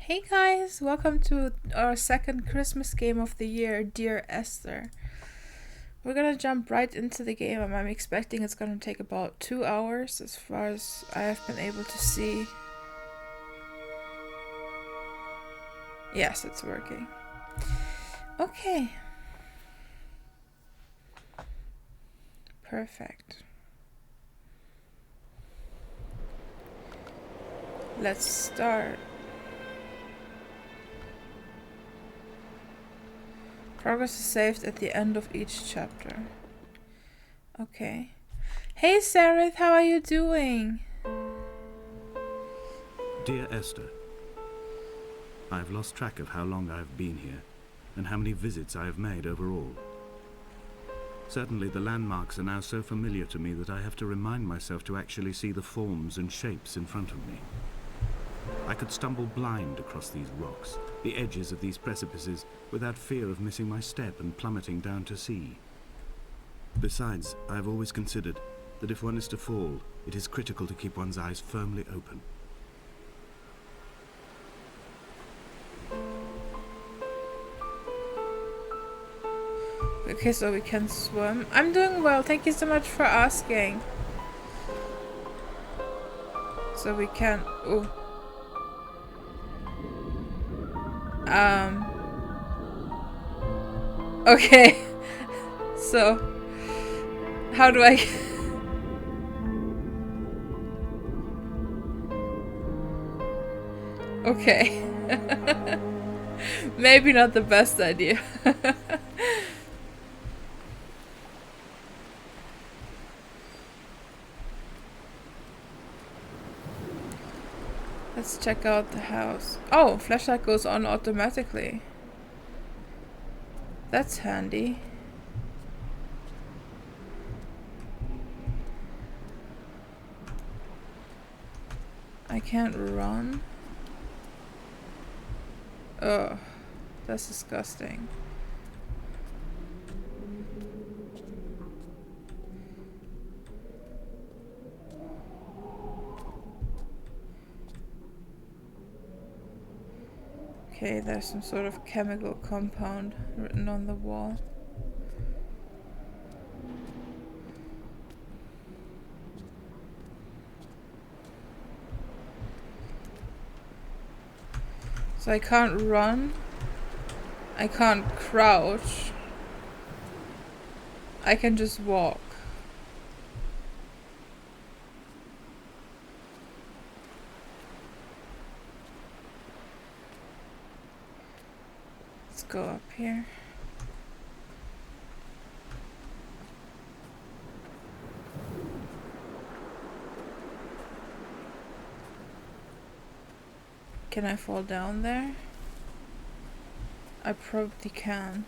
Hey guys, welcome to our second Christmas game of the year, Dear Esther. We're gonna jump right into the game, and I'm expecting it's gonna take about 2 hours as far as I have been able to see. Yes, it's working. Okay. Perfect. Let's start. Progress is saved at the end of each chapter. Okay. Hey Sarith, how are you doing? Dear Esther, I have lost track of how long I have been here, and how many visits I have made overall. Certainly the landmarks are now so familiar to me that I have to remind myself to actually see the forms and shapes in front of me. I could stumble blind across these rocks, the edges of these precipices, without fear of missing my step and plummeting down to sea. Besides, I have always considered that if one is to fall, it is critical to keep one's eyes firmly open. Okay, so we can swim. I'm doing well, thank you so much for asking. So we can... Ooh. Okay. So, how do I... Okay. Maybe not the best idea. Let's check out the house. Oh, flashlight goes on automatically. That's handy. I can't run. Ugh, that's disgusting. Okay, there's some sort of chemical compound written on the wall. So I can't run. I can't crouch. I can just walk. Let's go up here. Can I fall down there? I probably can.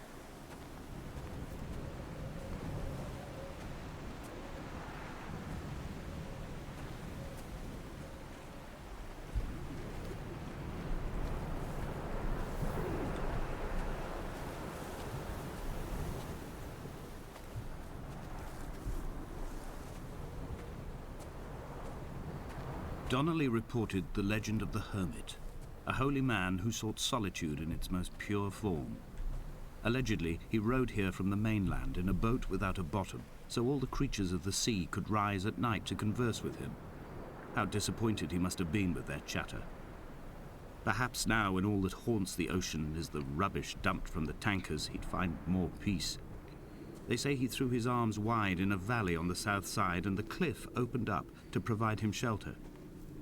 Donnelly reported the legend of the hermit, a holy man who sought solitude in its most pure form. Allegedly, he rode here from the mainland in a boat without a bottom, so all the creatures of the sea could rise at night to converse with him. How disappointed he must have been with their chatter. Perhaps now, when all that haunts the ocean is the rubbish dumped from the tankers, he'd find more peace. They say he threw his arms wide in a valley on the south side, and the cliff opened up to provide him shelter.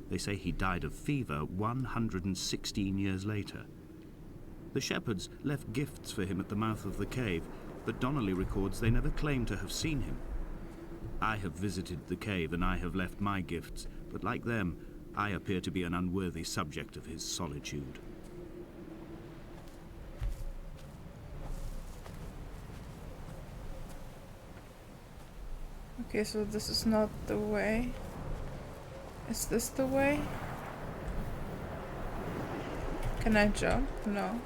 They say he died of fever 116 years later. The shepherds left gifts for him at the mouth of the cave, but Donnelly records they never claimed to have seen him. I have visited the cave and I have left my gifts, but like them, I appear to be an unworthy subject of his solitude. Okay, so this is not the way. Is this the way? Can I jump? No.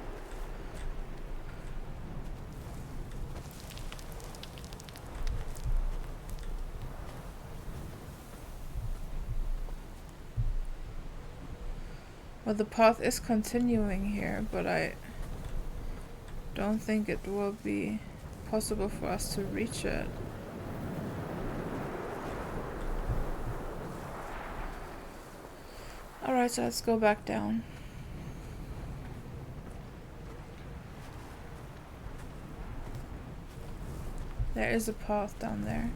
Well, the path is continuing here, but I don't think it will be possible for us to reach it. Alright, so let's go back down. There is a path down there.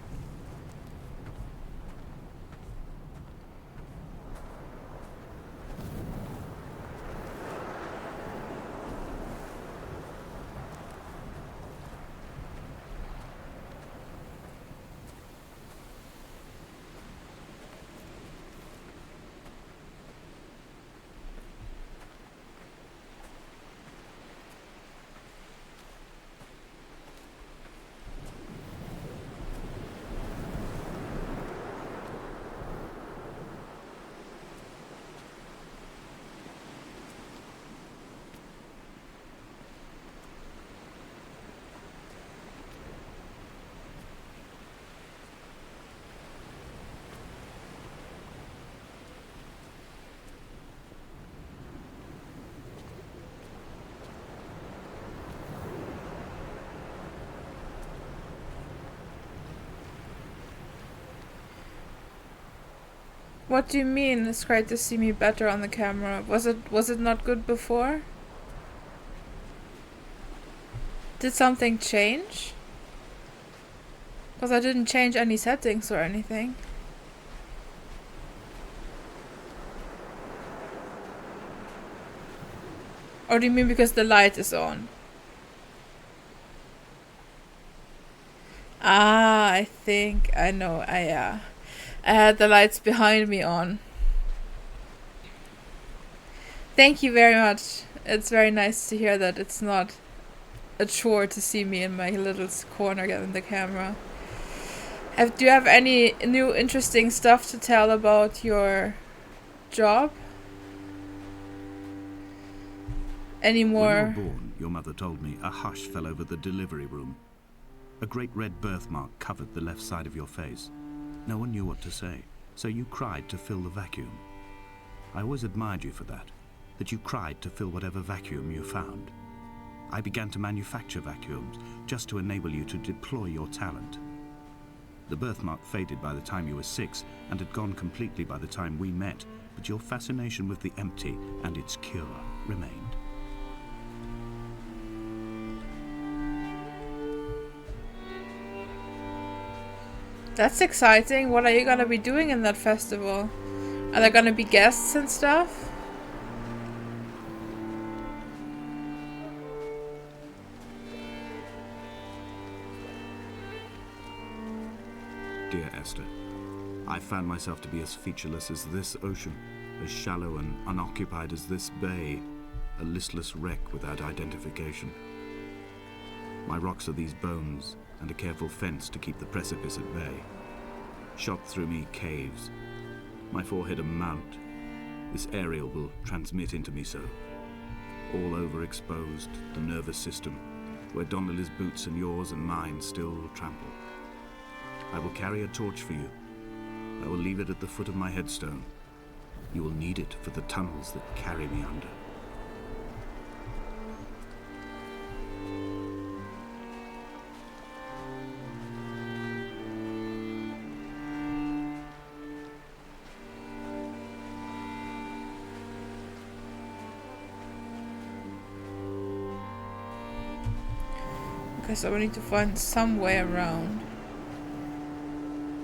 What do you mean it's great to see me better on the camera? Was it not good before? Did something change? Because I didn't change any settings or anything. Or do you mean because the light is on? Ah, I think I know. I had the lights behind me on. Thank you very much. It's very nice to hear that it's not a chore to see me in my little corner in the camera. Do you have any new interesting stuff to tell about your job? Any more? When you were born, your mother told me, a hush fell over the delivery room. A great red birthmark covered the left side of your face. No one knew what to say, so you cried to fill the vacuum. I always admired you for that you cried to fill whatever vacuum you found. I began to manufacture vacuums just to enable you to deploy your talent. The birthmark faded by the time you were 6 and had gone completely by the time we met, but your fascination with the empty and its cure remained. That's exciting. What are you gonna be doing in that festival? Are there gonna be guests and stuff? Dear Esther, I found myself to be as featureless as this ocean, as shallow and unoccupied as this bay, a listless wreck without identification. My rocks are these bones, and a careful fence to keep the precipice at bay. Shot through me caves, my forehead a mount. This aerial will transmit into me so. All overexposed, the nervous system, where Donnelly's boots and yours and mine still trample. I will carry a torch for you. I will leave it at the foot of my headstone. You will need it for the tunnels that carry me under. Okay, so we need to find some way around.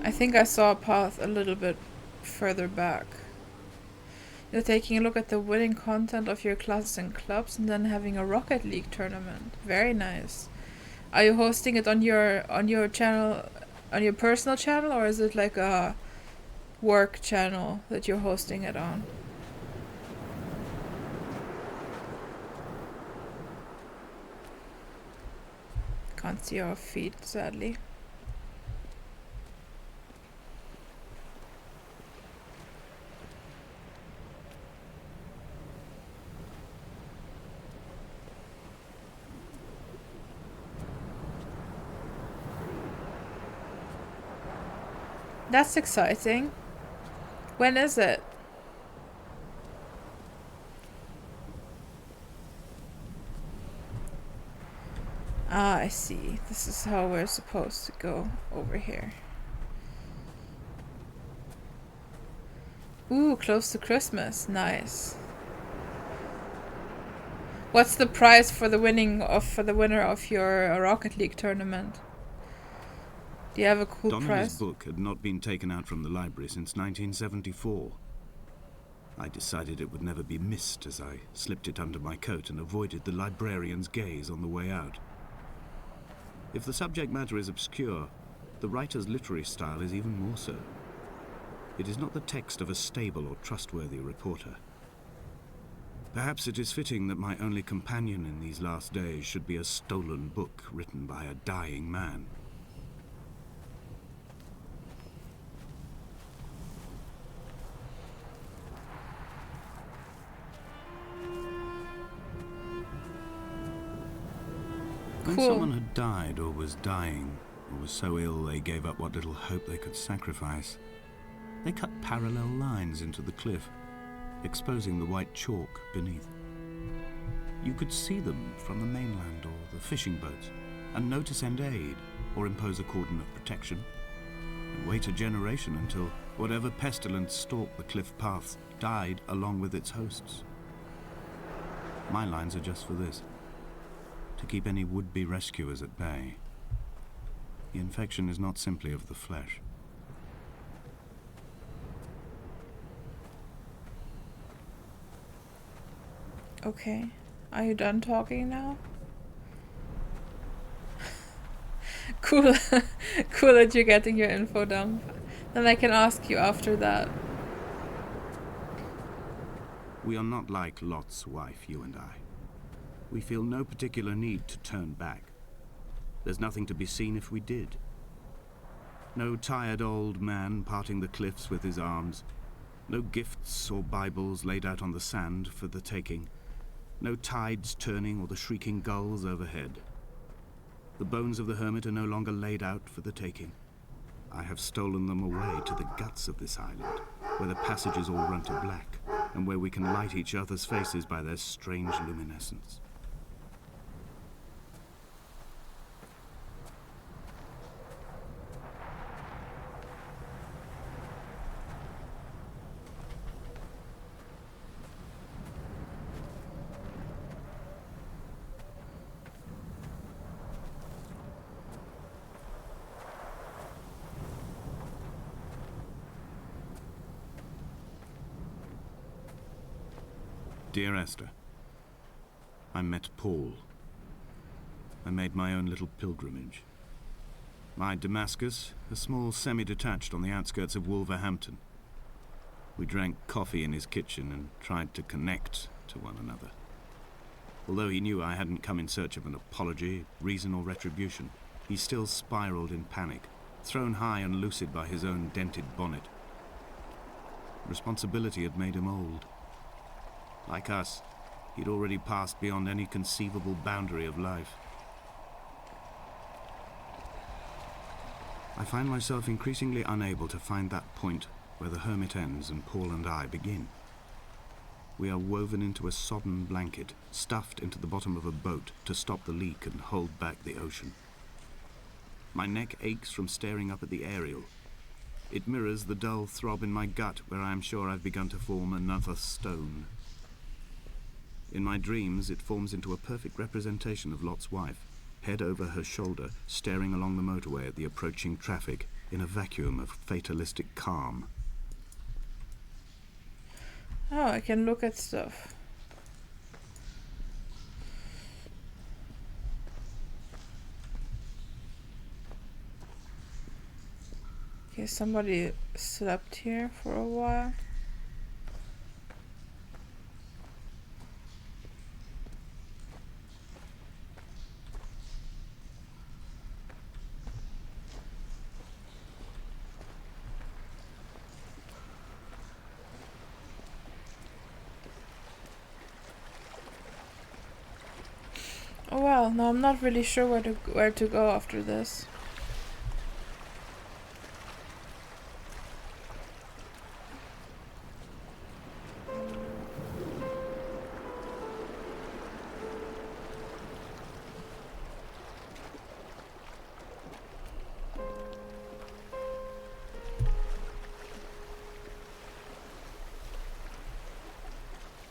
I think I saw a path a little bit further back. You're taking a look at the winning content of your classes and clubs and then having a Rocket League tournament. Very nice. Are you hosting it on your channel, on your personal channel, or is it like a work channel that you're hosting it on? Can't see our feet, sadly. That's exciting. When is it? Ah, I see. This is how we're supposed to go over here. Ooh, close to Christmas. Nice. What's the prize for the winner of your Rocket League tournament? Do you have a cool Donnelly's prize? book had not been taken out from the library since 1974. I decided it would never be missed as I slipped it under my coat and avoided the librarian's gaze on the way out. If the subject matter is obscure, the writer's literary style is even more so. It is not the text of a stable or trustworthy reporter. Perhaps it is fitting that my only companion in these last days should be a stolen book written by a dying man. When Cool. someone had died or was dying, or was so ill they gave up what little hope they could sacrifice, they cut parallel lines into the cliff, exposing the white chalk beneath. You could see them from the mainland or the fishing boats, and know to send aid or impose a cordon of protection, and wait a generation until whatever pestilence stalked the cliff paths died along with its hosts. My lines are just for this: to keep any would-be rescuers at bay. The infection is not simply of the flesh. Okay. Are you done talking now? Cool. Cool that you're getting your info dump. Then I can ask you after that. We are not like Lot's wife, you and I. We feel no particular need to turn back. There's nothing to be seen if we did. No tired old man parting the cliffs with his arms. No gifts or Bibles laid out on the sand for the taking. No tides turning or the shrieking gulls overhead. The bones of the hermit are no longer laid out for the taking. I have stolen them away to the guts of this island, where the passages all run to black, and where we can light each other's faces by their strange luminescence. Dear Esther, I met Paul. I made my own little pilgrimage. My Damascus, a small semi-detached on the outskirts of Wolverhampton. We drank coffee in his kitchen and tried to connect to one another. Although he knew I hadn't come in search of an apology, reason or retribution, he still spiraled in panic, thrown high and lucid by his own dented bonnet. Responsibility had made him old. Like us, he'd already passed beyond any conceivable boundary of life. I find myself increasingly unable to find that point where the hermit ends and Paul and I begin. We are woven into a sodden blanket, stuffed into the bottom of a boat to stop the leak and hold back the ocean. My neck aches from staring up at the aerial. It mirrors the dull throb in my gut where I am sure I've begun to form another stone. In my dreams, it forms into a perfect representation of Lot's wife, head over her shoulder, staring along the motorway at the approaching traffic in a vacuum of fatalistic calm. Oh, I can look at stuff. Okay, somebody slept here for a while. Oh well, no, I'm not really sure where to go after this.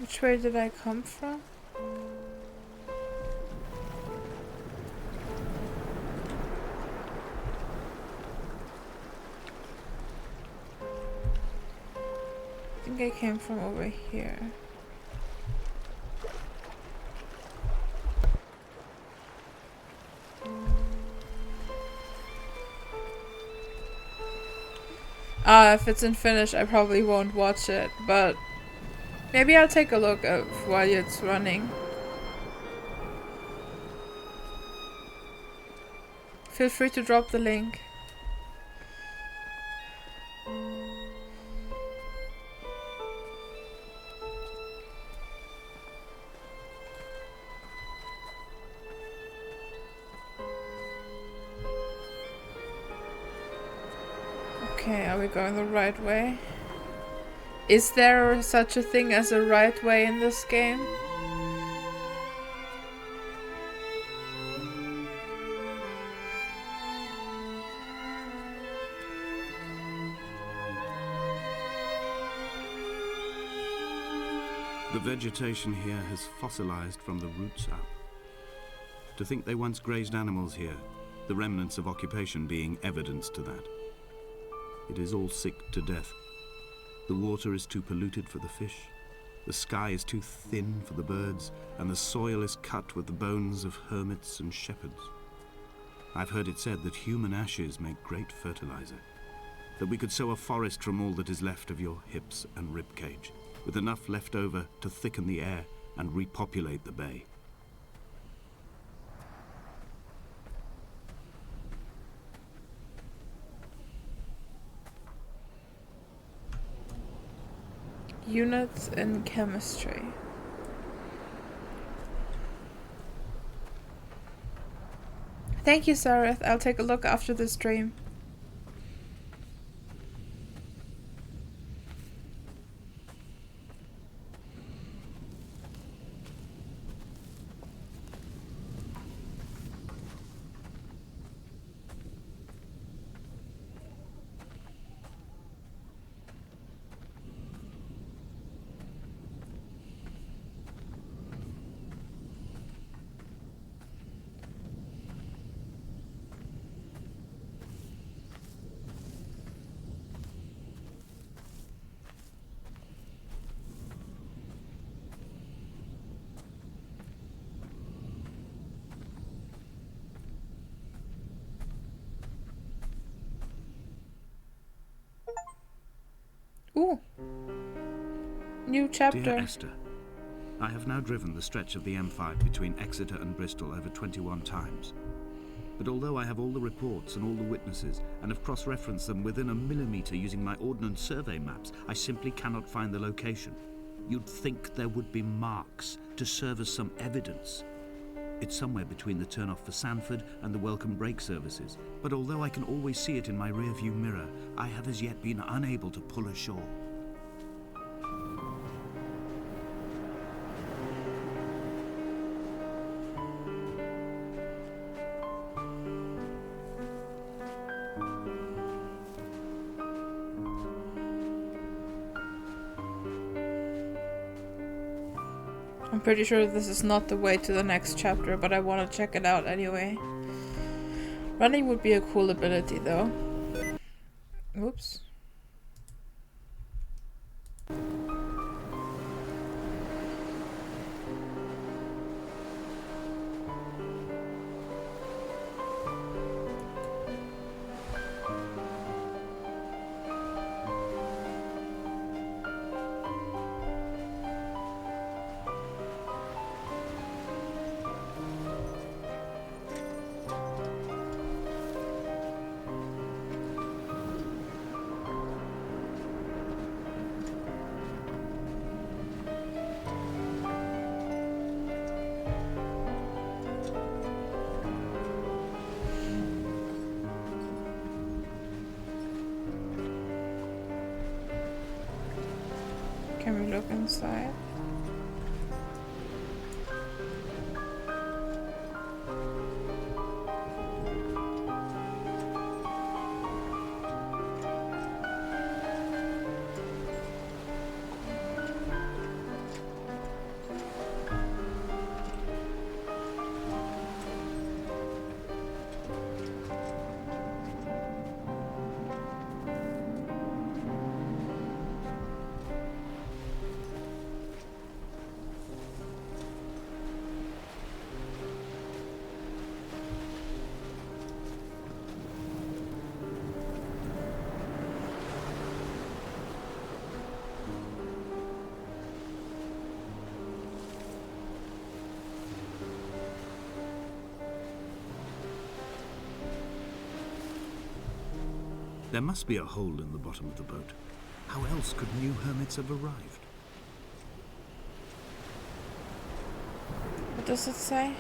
Which way did I come from? I think I came from over here. If it's in Finnish, I probably won't watch it, but maybe I'll take a look at while it's running. Feel free to drop the link. Okay, are we going the right way? Is there such a thing as a right way in this game? The vegetation here has fossilized from the roots up. To think they once grazed animals here, the remnants of occupation being evidence to that. It is all sick to death. The water is too polluted for the fish, the sky is too thin for the birds, and the soil is cut with the bones of hermits and shepherds. I've heard it said that human ashes make great fertilizer, that we could sow a forest from all that is left of your hips and ribcage, with enough left over to thicken the air and repopulate the bay. Units in chemistry. Thank you, Sareth. I'll take a look after the stream. Ooh. New chapter. Dear Esther, I have now driven the stretch of the M5 between Exeter and Bristol over 21 times. But although I have all the reports and all the witnesses, and have cross-referenced them within a millimetre using my Ordnance Survey maps, I simply cannot find the location. You'd think there would be marks to serve as some evidence. It's somewhere between the turn-off for Sanford and the welcome brake services, but although I can always see it in my rear-view mirror, I have as yet been unable to pull ashore. I'm pretty sure this is not the way to the next chapter, but I want to check it out anyway. Running would be a cool ability though. Oops. Can we look inside? There must be a hole in the bottom of the boat. How else could new hermits have arrived? What does it say?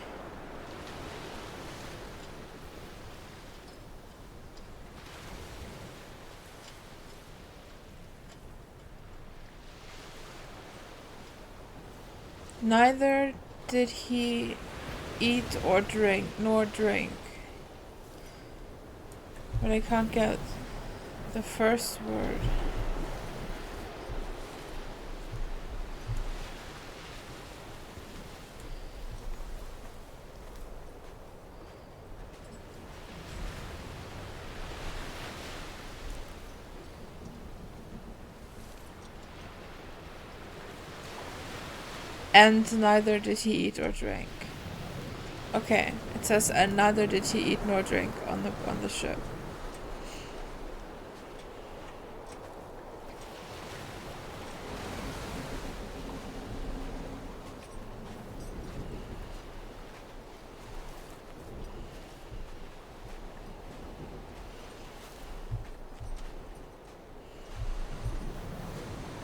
Neither did he eat or drink, nor drink. But I can't get the first word. And neither did he eat or drink. Okay, it says, and neither did he eat nor drink on the ship.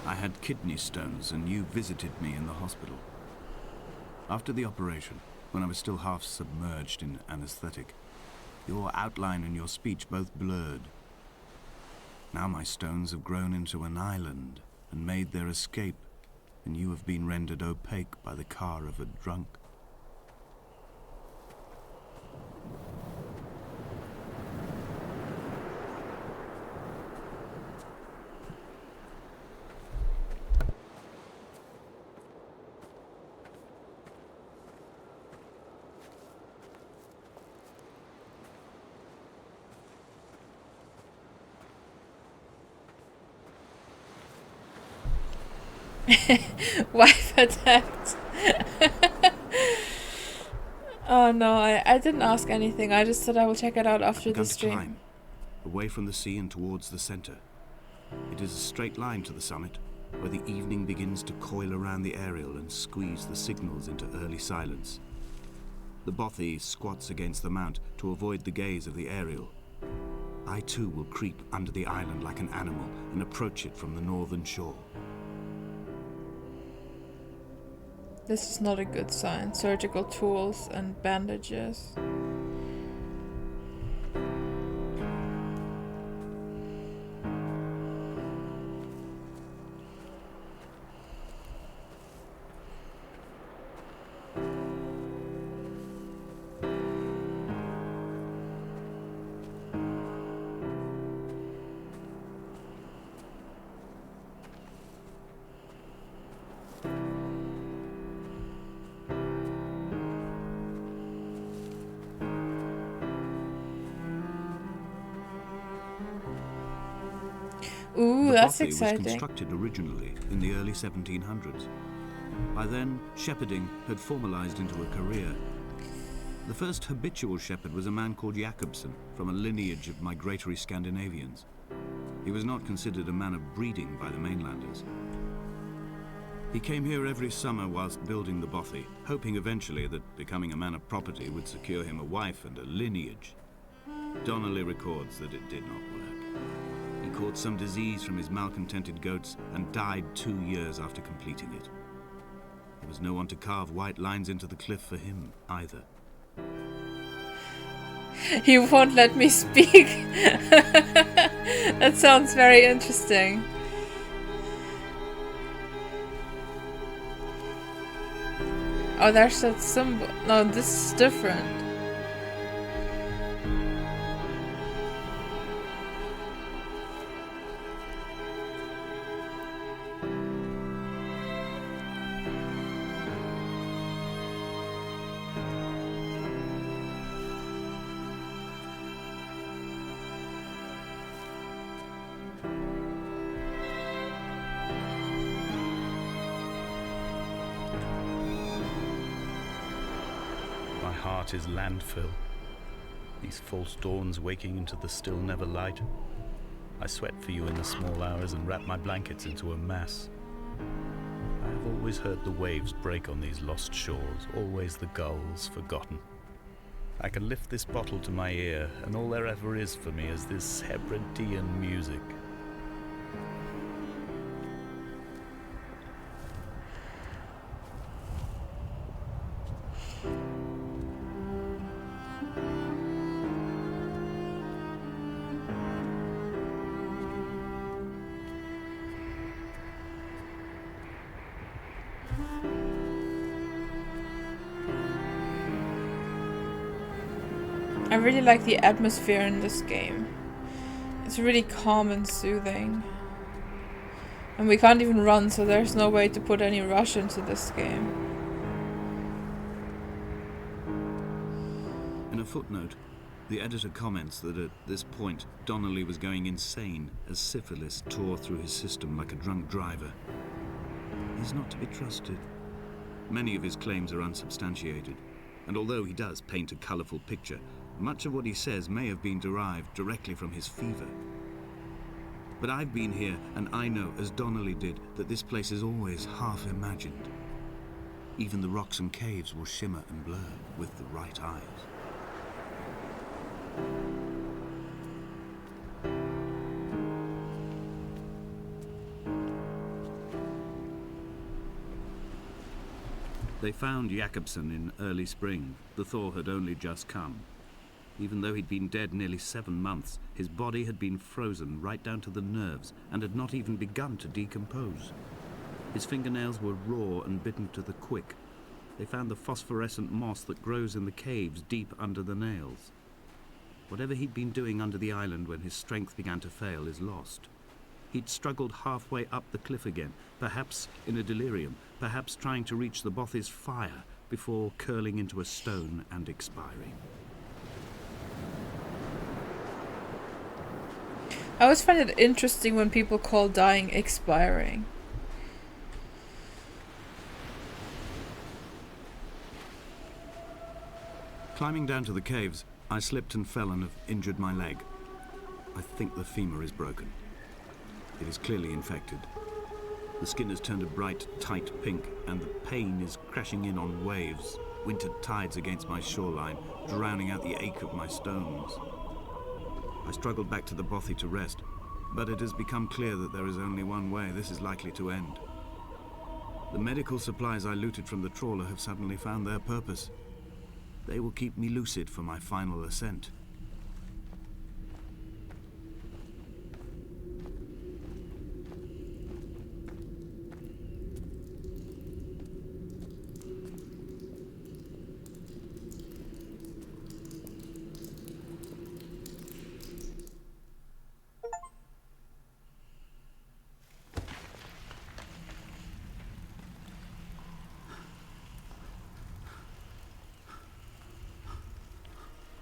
I had kidney stones, and you visited me in the hospital. After the operation, when I was still half submerged in anesthetic, your outline and your speech both blurred. Now my stones have grown into an island and made their escape, and you have been rendered opaque by the car of a drunk. Wife attacked. Oh no, I didn't ask anything. I just said I will check it out after the stream. Climb, away from the sea and towards the center. It is a straight line to the summit, where the evening begins to coil around the aerial and squeeze the signals into early silence. The bothy squats against the mount to avoid the gaze of the aerial. I too will creep under the island like an animal and approach it from the northern shore. This is not a good sign. Surgical tools and bandages. Ooh, that's exciting. The bothy was constructed originally in the early 1700s. By then, shepherding had formalized into a career. The first habitual shepherd was a man called Jakobsen, from a lineage of migratory Scandinavians. He was not considered a man of breeding by the mainlanders. He came here every summer whilst building the bothy, hoping eventually that becoming a man of property would secure him a wife and a lineage. Donnelly records that it did not work. He caught some disease from his malcontented goats and died 2 years after completing it. There was no one to carve white lines into the cliff for him, either. He won't let me speak. That sounds very interesting. Oh, there's that symbol. No, this is different. Heart is landfill. These false dawns waking into the still never light. I sweat for you in the small hours and wrap my blankets into a mass. I have always heard the waves break on these lost shores, always the gulls forgotten. I can lift this bottle to my ear, and all there ever is for me is this Hebridean music. I really like the atmosphere in this game. It's really calm and soothing. And we can't even run, so there's no way to put any rush into this game. In a footnote, the editor comments that at this point, Donnelly was going insane as syphilis tore through his system like a drunk driver. He's not to be trusted. Many of his claims are unsubstantiated, and although he does paint a colourful picture, much of what he says may have been derived directly from his fever. But I've been here, and I know, as Donnelly did, that this place is always half imagined. Even the rocks and caves will shimmer and blur with the right eyes. They found Jakobsen in early spring. The thaw had only just come. Even though he'd been dead nearly 7 months, his body had been frozen right down to the nerves and had not even begun to decompose. His fingernails were raw and bitten to the quick. They found the phosphorescent moss that grows in the caves deep under the nails. Whatever he'd been doing under the island when his strength began to fail is lost. He'd struggled halfway up the cliff again, perhaps in a delirium, perhaps trying to reach the Bothy's fire before curling into a stone and expiring. I always find it interesting when people call dying expiring. Climbing down to the caves, I slipped and fell and have injured my leg. I think the femur is broken. It is clearly infected. The skin has turned a bright, tight pink, and the pain is crashing in on waves, winter tides against my shoreline, drowning out the ache of my stones. I struggled back to the Bothy to rest, but it has become clear that there is only one way this is likely to end. The medical supplies I looted from the trawler have suddenly found their purpose. They will keep me lucid for my final ascent.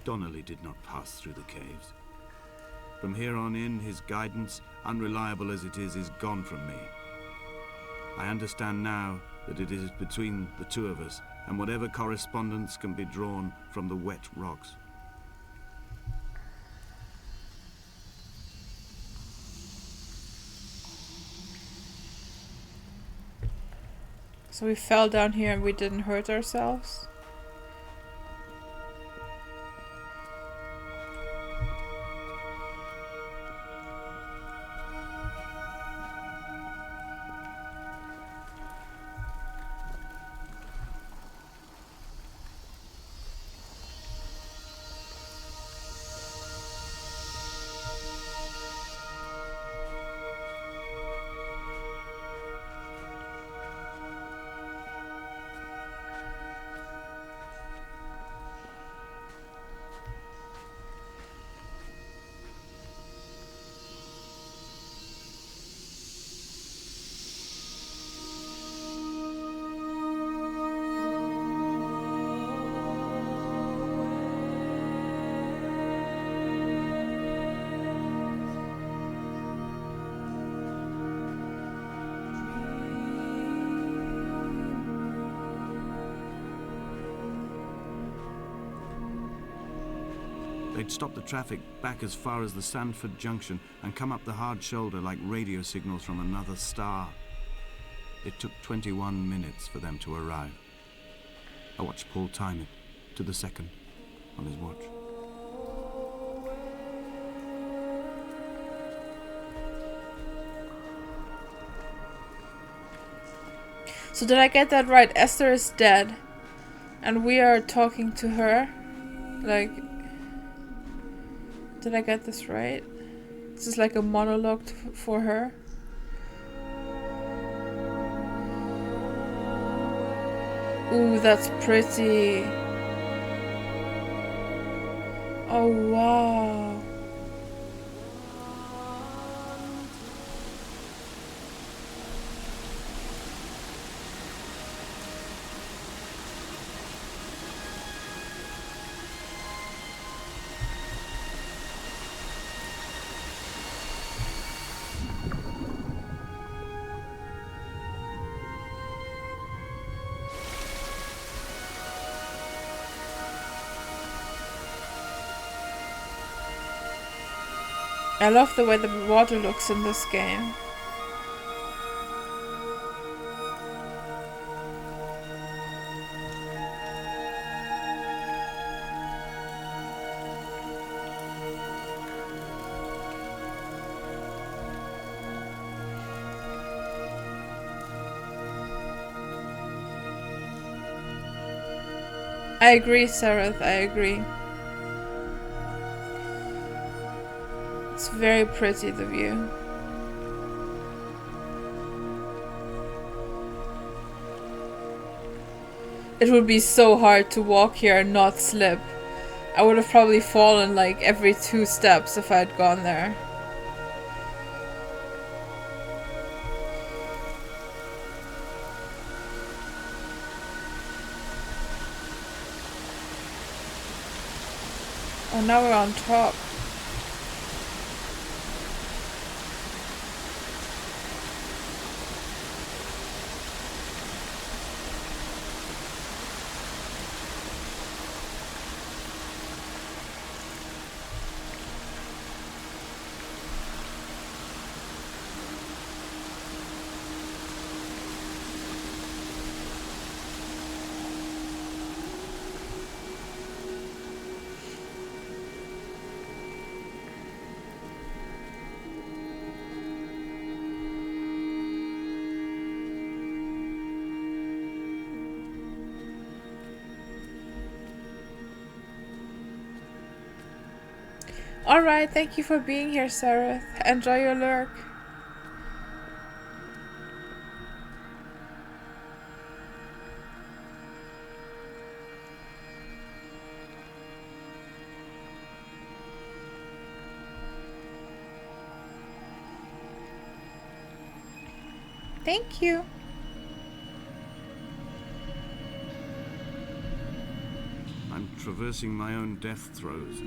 Donnelly did not pass through the caves. From here on in, his guidance, unreliable as it is gone from me. I understand now that it is between the two of us, and whatever correspondence can be drawn from the wet rocks. So we fell down here and we didn't hurt ourselves? They'd stop the traffic back as far as the Sandford Junction and come up the hard shoulder like radio signals from another star. It took 21 minutes for them to arrive. I watched Paul time it to the second. on his watch. So did I get that right? Esther is dead. And we are talking to her? Like... Did I get this right? This is like a monologue for her? Ooh, that's pretty. Oh, wow. I love the way the water looks in this game. I agree, Sarah, I agree. It's very pretty, the view. It would be so hard to walk here and not slip. I would have probably fallen like every 2 steps if I had gone there. Oh, now we're on top. Alright, thank you for being here, Sarah. Enjoy your lurk. Thank you. I'm traversing my own death throes.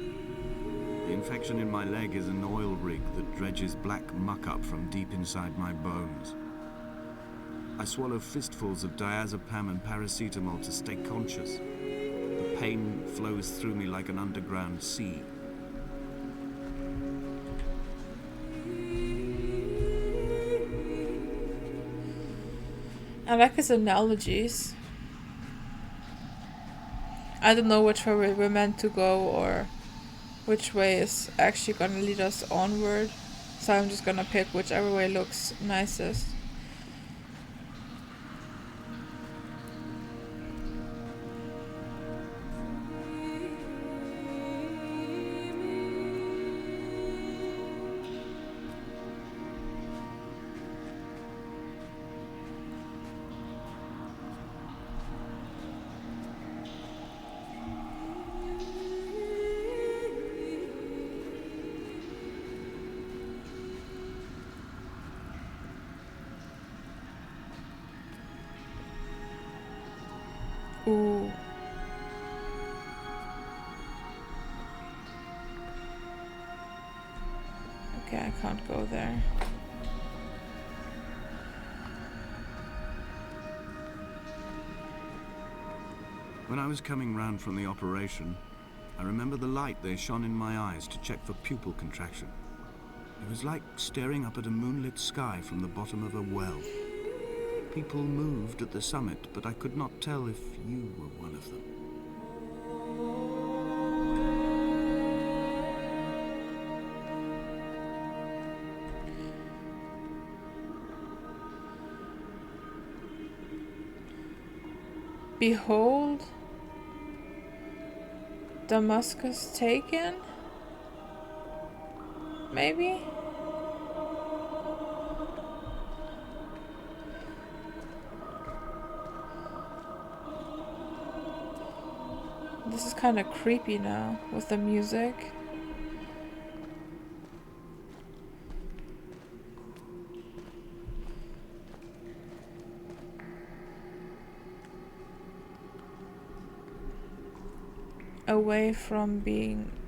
The infection in my leg is an oil rig that dredges black muck up from deep inside my bones. I swallow fistfuls of diazepam and paracetamol to stay conscious. The pain flows through me like an underground sea. I like his analogies. I don't know which way we're meant to go or which way is actually gonna lead us onward. So I'm just gonna pick whichever way looks nicest. Ooh. Okay, I can't go there. When I was coming round from the operation, I remember the light they shone in my eyes to check for pupil contraction. It was like staring up at a moonlit sky from the bottom of a well. People moved at the summit, but I could not tell if you were one of them. Behold, Damascus taken? Maybe? This is kind of creepy now with the music. Away from being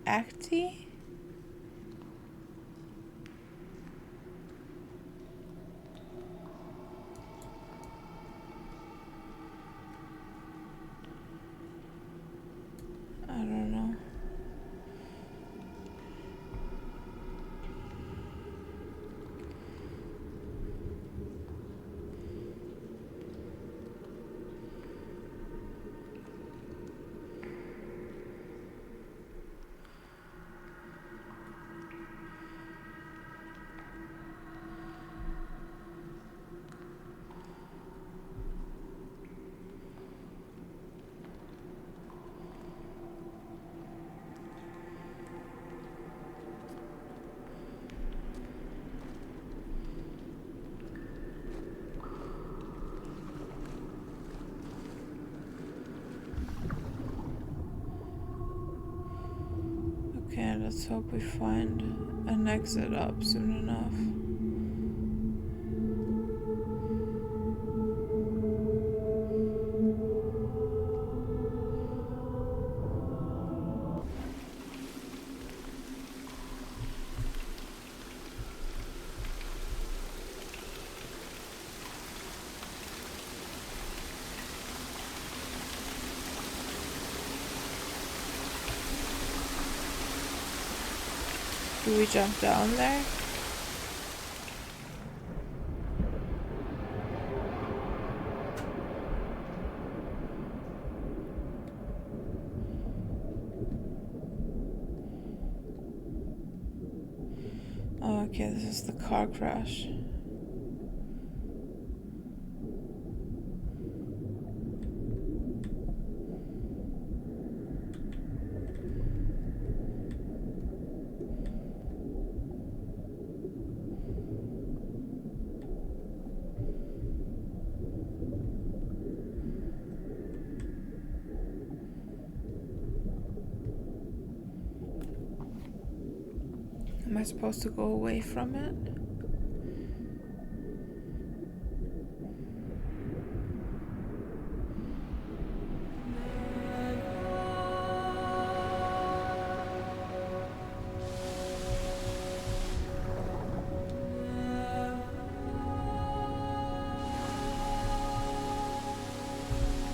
acty? I don't know. Okay, let's hope we find an exit up soon enough. Do we jump down there? Oh, okay, this is the car crash. Am I supposed to go away from it?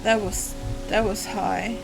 That was high.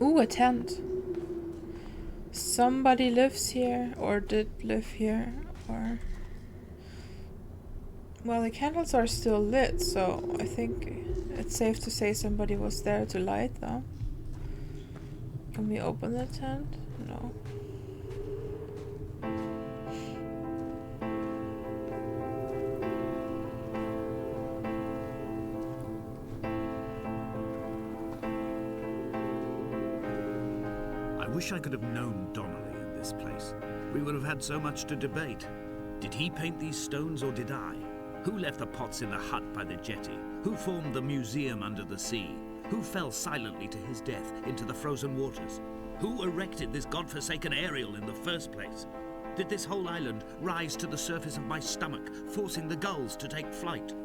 Ooh, a tent. Somebody lives here, or did live here, or... Well, the candles are still lit, so I think it's safe to say somebody was there to light them. Can we open the tent? No. I wish I could have known Donnelly in this place. We would have had so much to debate. Did he paint these stones or did I? Who left the pots in the hut by the jetty? Who formed the museum under the sea? Who fell silently to his death into the frozen waters? Who erected this godforsaken aerial in the first place? Did this whole island rise to the surface of my stomach, forcing the gulls to take flight?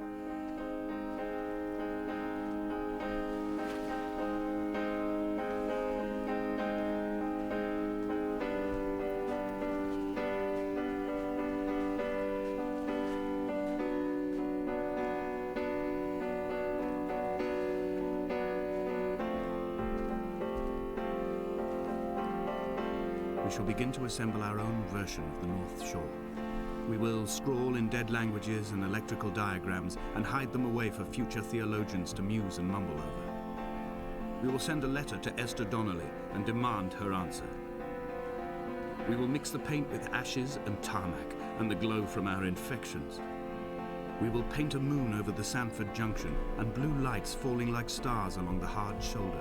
we shall begin to assemble our own version of the North Shore. We will scrawl in dead languages and electrical diagrams and hide them away for future theologians to muse and mumble over. We will send a letter to Esther Donnelly and demand her answer. We will mix the paint with ashes and tarmac and the glow from our infections. We will paint a moon over the Sanford Junction and blue lights falling like stars along the hard shoulder.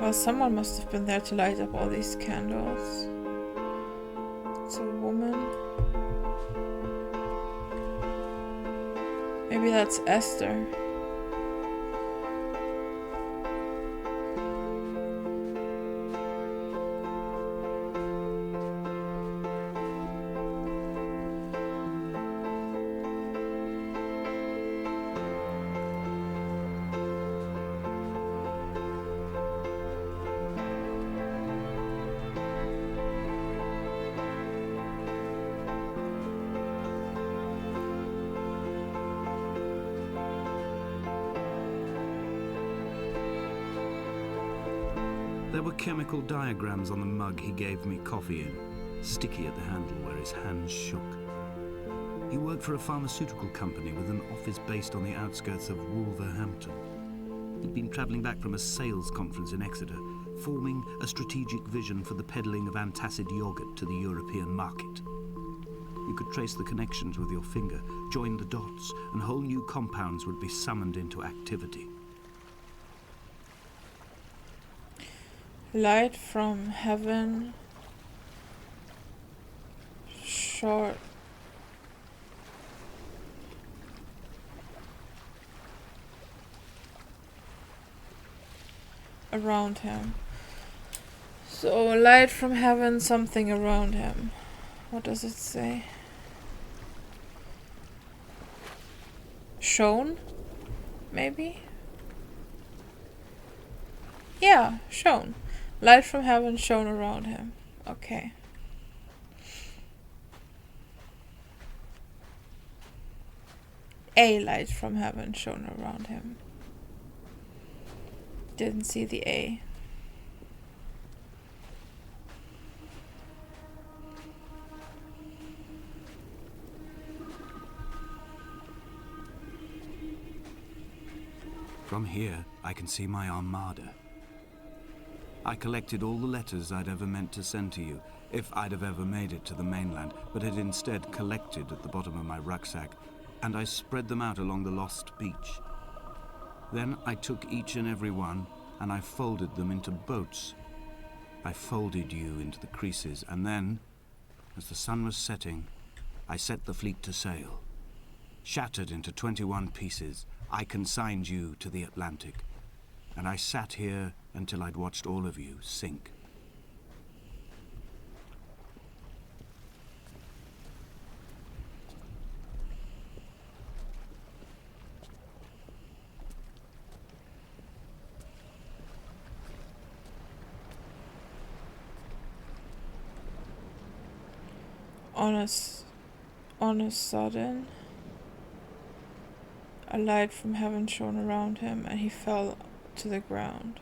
Well, someone must have been there to light up all these candles. It's a woman. Maybe that's Esther. There were chemical diagrams on the mug he gave me coffee in, sticky at the handle where his hands shook. He worked for a pharmaceutical company with an office based on the outskirts of Wolverhampton. He'd been travelling back from a sales conference in Exeter, forming a strategic vision for the peddling of antacid yogurt to the European market. You could trace the connections with your finger, join the dots, and whole new compounds would be summoned into activity. Light from heaven, short around him. So light from heaven, something around him. What does it say? Shone? Maybe? Yeah, shone. Light from heaven shone around him. Okay. A light from heaven shone around him. Didn't see the A. From here, I can see my armada. I collected all the letters I'd ever meant to send to you, if I'd have ever made it to the mainland, but had instead collected at the bottom of my rucksack, and I spread them out along the lost beach. Then I took each and every one, and I folded them into boats. I folded you into the creases, and then, as the sun was setting, I set the fleet to sail. Shattered into 21 pieces, I consigned you to the Atlantic, and I sat here until I'd watched all of you sink. On a sudden, a light from heaven shone around him, and he fell to the ground.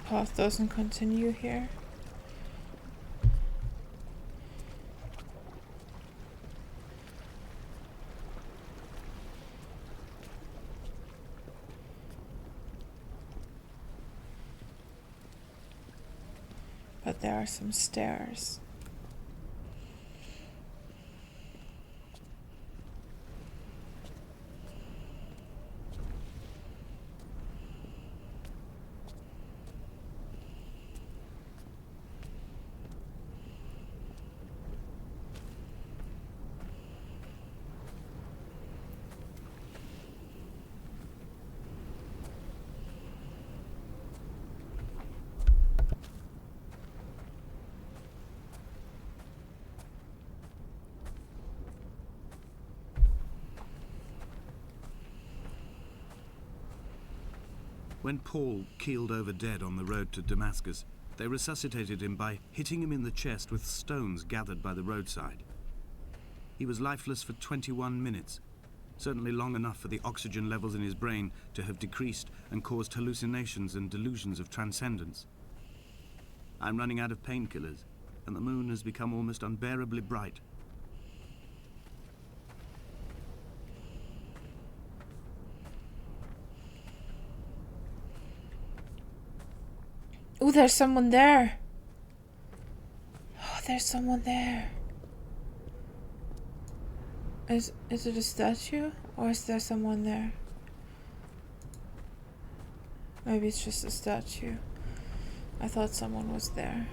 path doesn't continue here. But there are some stairs. When Paul keeled over dead on the road to Damascus, they resuscitated him by hitting him in the chest with stones gathered by the roadside. He was lifeless for 21 minutes, certainly long enough for the oxygen levels in his brain to have decreased and caused hallucinations and delusions of transcendence. I'm running out of painkillers, and the moon has become almost unbearably bright. Oh, there's someone there. Oh, there's someone there. Is it a statue? Or is there someone there? Maybe it's just a statue. I thought someone was there.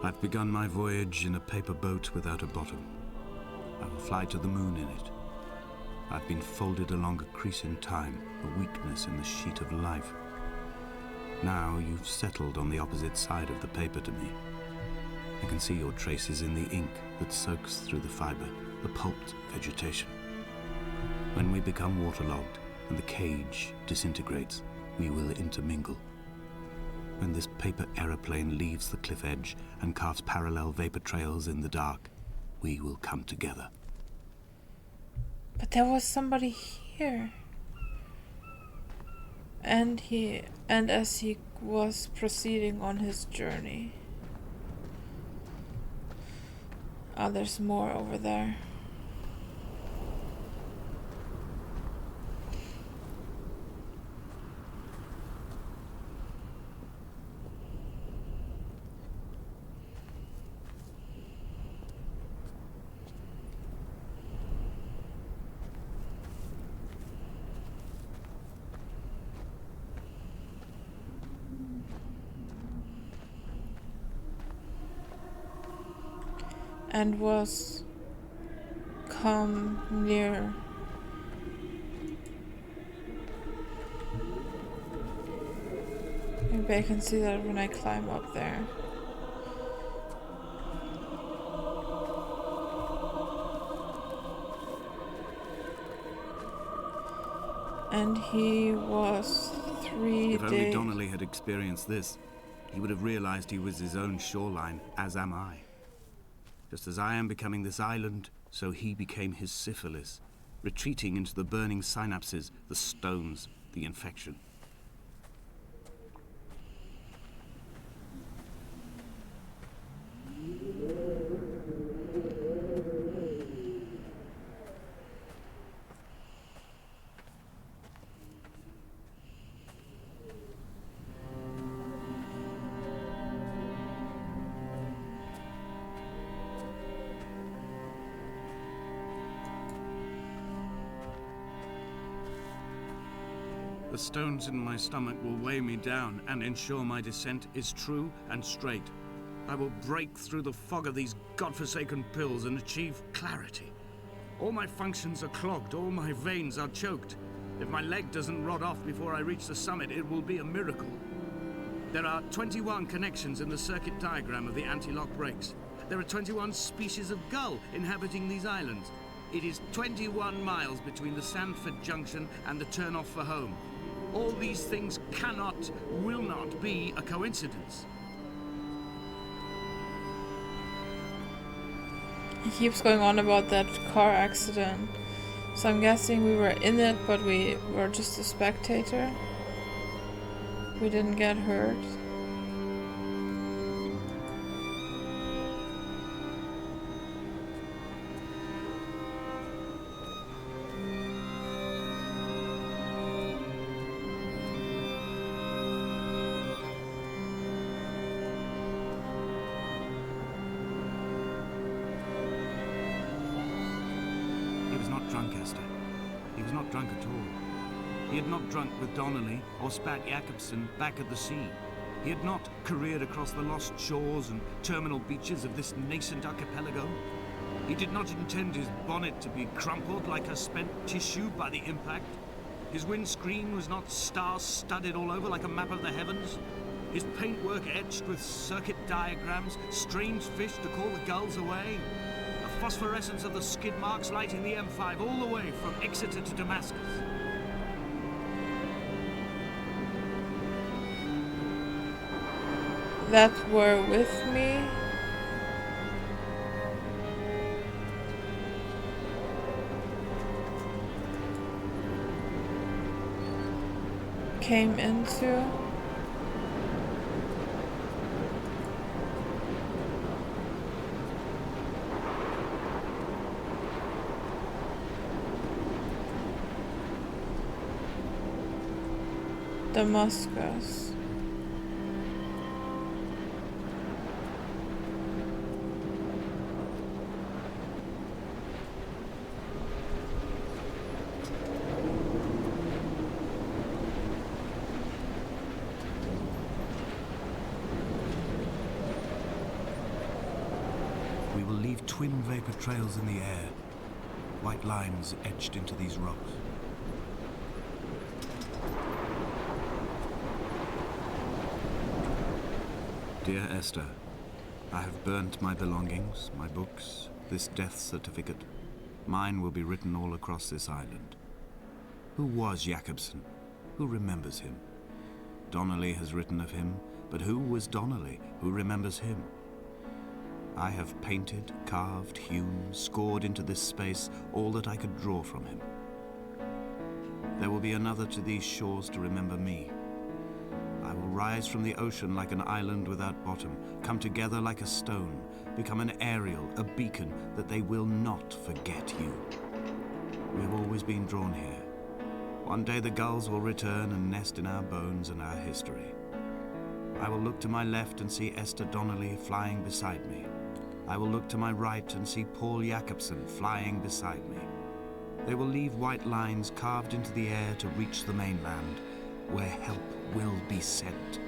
I've begun my voyage in a paper boat without a bottom. I will fly to the moon in it. I've been folded along a crease in time, a weakness in the sheet of life. Now you've settled on the opposite side of the paper to me. I can see your traces in the ink that soaks through the fiber, the pulped vegetation. When we become waterlogged and the cage disintegrates, we will intermingle. When this paper aeroplane leaves the cliff edge and carves parallel vapor trails in the dark, we will come together. But there was somebody here. And as he was proceeding on his journey. Oh, there's more over there. And was come near. Maybe I can see that when I climb up there. And he was 3 If only days. Donnelly had experienced this, he would have realized he was his own shoreline, as am I. Just as I am becoming this island, so he became his syphilis, retreating into the burning synapses, the stones, the infection. The stones in my stomach will weigh me down and ensure my descent is true and straight. I will break through the fog of these godforsaken pills and achieve clarity. All my functions are clogged, all my veins are choked. If my leg doesn't rot off before I reach the summit, it will be a miracle. There are 21 connections in the circuit diagram of the anti-lock brakes. There are 21 species of gull inhabiting these islands. It is 21 miles between the Sandford Junction and the turn-off for home. All these things cannot, will not be a coincidence. He keeps going on about that car accident. So I'm guessing we were in it, but we were just a spectator. We didn't get hurt. He was not drunk, Esther. He was not drunk at all. He had not drunk with Donnelly or spat Jakobsen back at the sea. He had not careered across the lost shores and terminal beaches of this nascent archipelago. He did not intend his bonnet to be crumpled like a spent tissue by the impact. His windscreen was not star-studded all over like a map of the heavens. His paintwork etched with circuit diagrams, strange fish to call the gulls away. The phosphorescence of the skid marks lighting the M5 all the way from Exeter to Damascus. That were with me. Came into. Damascus. We will leave twin vapor trails in the air, white lines etched into these rocks. Dear Esther, I have burnt my belongings, my books, this death certificate. Mine will be written all across this island. Who was Jakobsen? Who remembers him? Donnelly has written of him, but who was Donnelly? Who remembers him? I have painted, carved, hewn, scored into this space all that I could draw from him. There will be another to these shores to remember me. I will rise from the ocean like an island without bottom, come together like a stone, become an aerial, a beacon, that they will not forget you. We have always been drawn here. One day the gulls will return and nest in our bones and our history. I will look to my left and see Esther Donnelly flying beside me. I will look to my right and see Paul Jakobsen flying beside me. They will leave white lines carved into the air to reach the mainland, where help will be sent.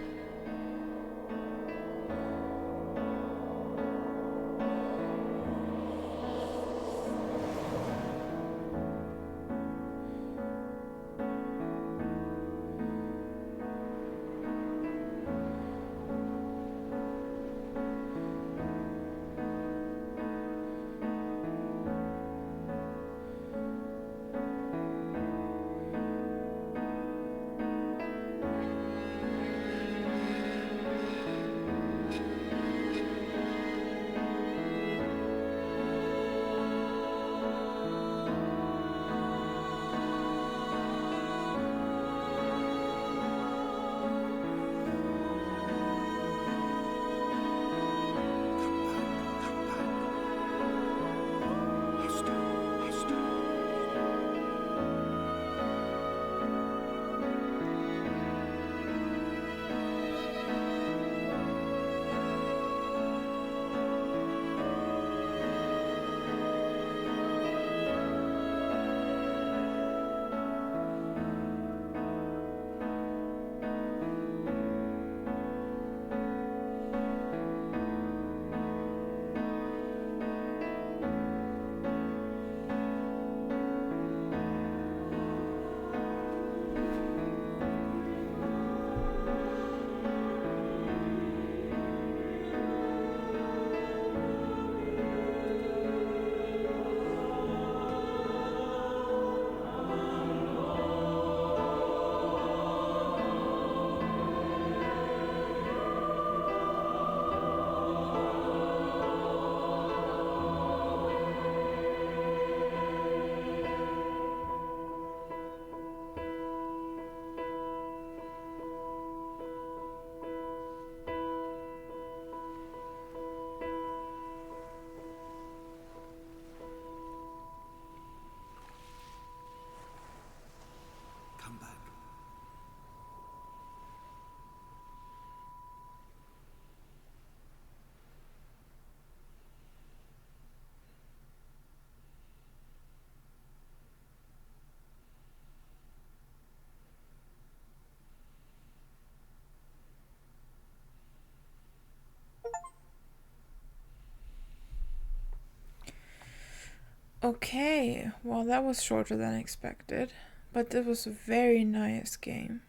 Okay, well that was shorter than expected, but it was a very nice game.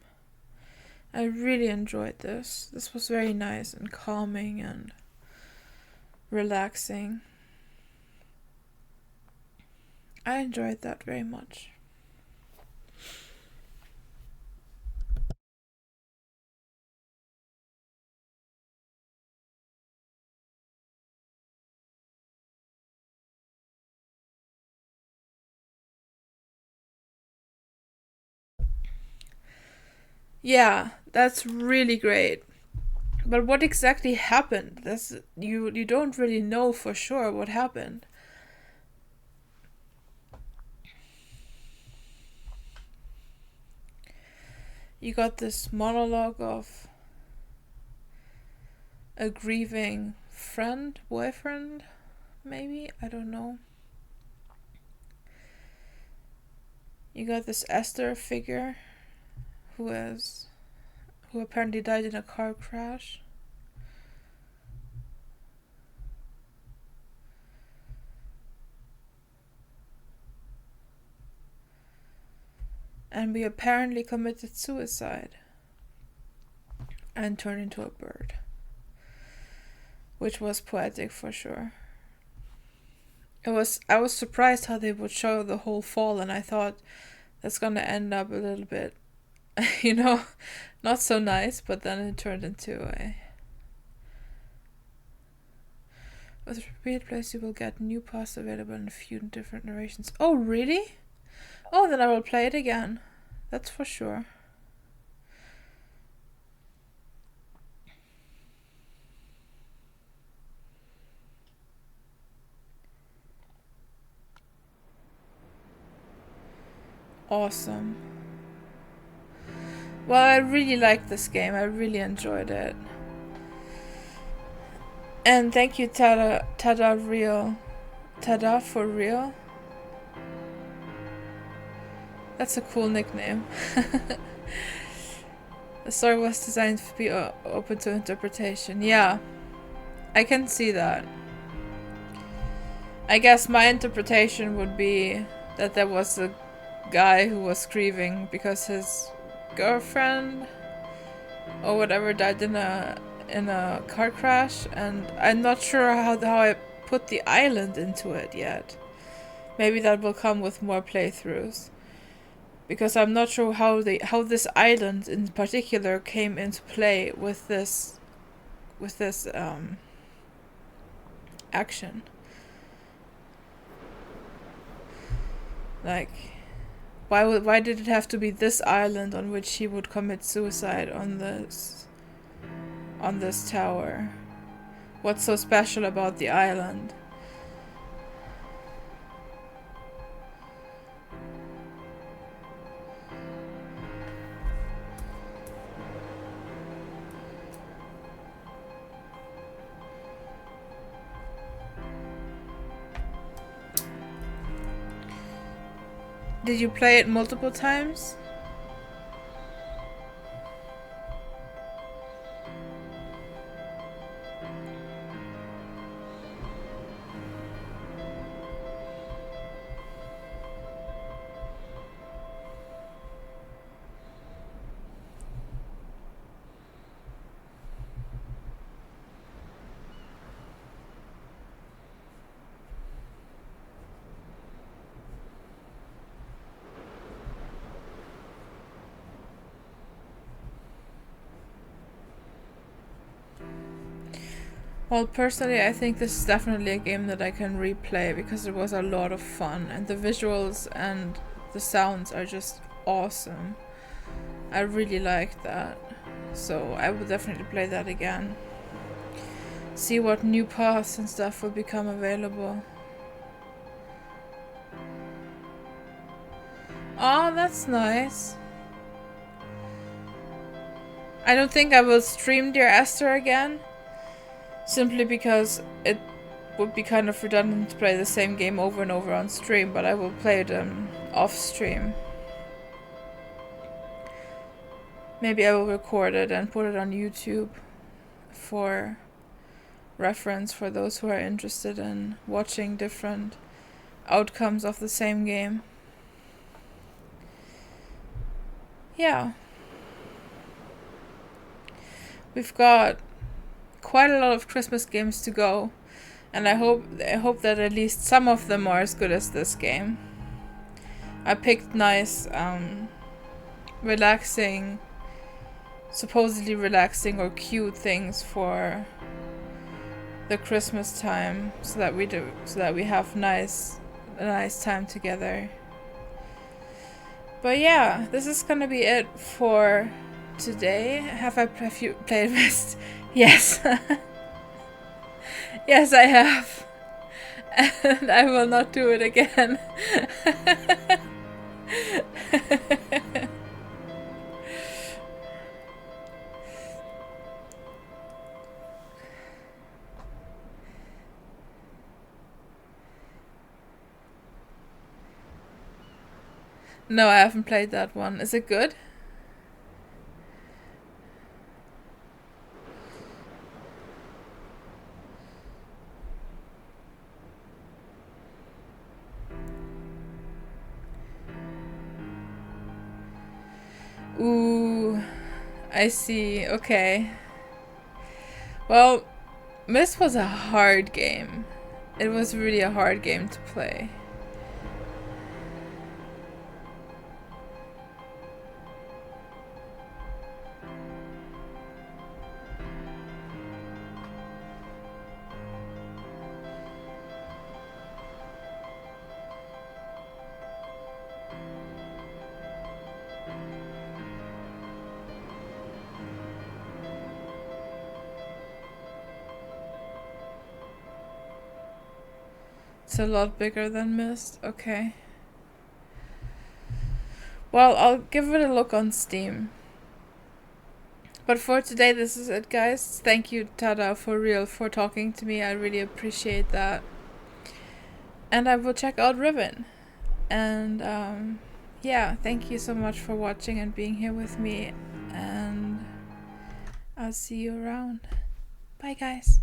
I really enjoyed this. This was very nice and calming and relaxing. I enjoyed that very much. Yeah, that's really great. But what exactly happened? That's you don't really know for sure what happened. You got this monologue of a grieving friend, boyfriend, maybe? I don't know. You got this Esther figure who apparently died in a car crash. And we apparently committed suicide and turned into a bird, which was poetic for sure. I was surprised how they would show the whole fall, and I thought that's gonna end up a little bit, not so nice, but then it turned into a... With repeated plays, you will get new paths available in a few different narrations. Oh, really? Oh, then I will play it again. That's for sure. Awesome. Well, I really liked this game. I really enjoyed it. And thank you, Tada for real. That's a cool nickname. The story was designed to be open to interpretation. Yeah, I can see that. I guess my interpretation would be that there was a guy who was grieving because his girlfriend or whatever died in a car crash, and I'm not sure how I put the island into it yet. Maybe that will come with more playthroughs, because I'm not sure how this island in particular came into play with this action. Like, why did it have to be this island on which he would commit suicide on this tower? What's so special about the island? Did you play it multiple times? Well, personally, I think this is definitely a game that I can replay because it was a lot of fun, and the visuals and the sounds are just awesome. I really liked that, so I would definitely play that again. See what new paths and stuff will become available. Oh, that's nice. I don't think I will stream Dear Esther again, simply because it would be kind of redundant to play the same game over and over on stream, but I will play them off stream. Maybe I will record it and put it on YouTube for reference for those who are interested in watching different outcomes of the same game. Yeah. We've got quite a lot of Christmas games to go, and I hope that at least some of them are as good as this game. I picked nice, relaxing, supposedly relaxing or cute things for the Christmas time, so that we have a nice time together. But yeah, this is gonna be it for today. Have you played Rest? Yes. Yes, I have. And I will not do it again. No, I haven't played that one. Is it good? Ooh, I see. Okay. Well, Myst was a hard game. It was really a hard game to play. It's a lot bigger than Myst. Okay. Well, I'll give it a look on Steam. But for today, this is it, guys. Thank you, Tada, for real, for talking to me. I really appreciate that. And I will check out Ribbon. And, yeah, thank you so much for watching and being here with me. And I'll see you around. Bye, guys.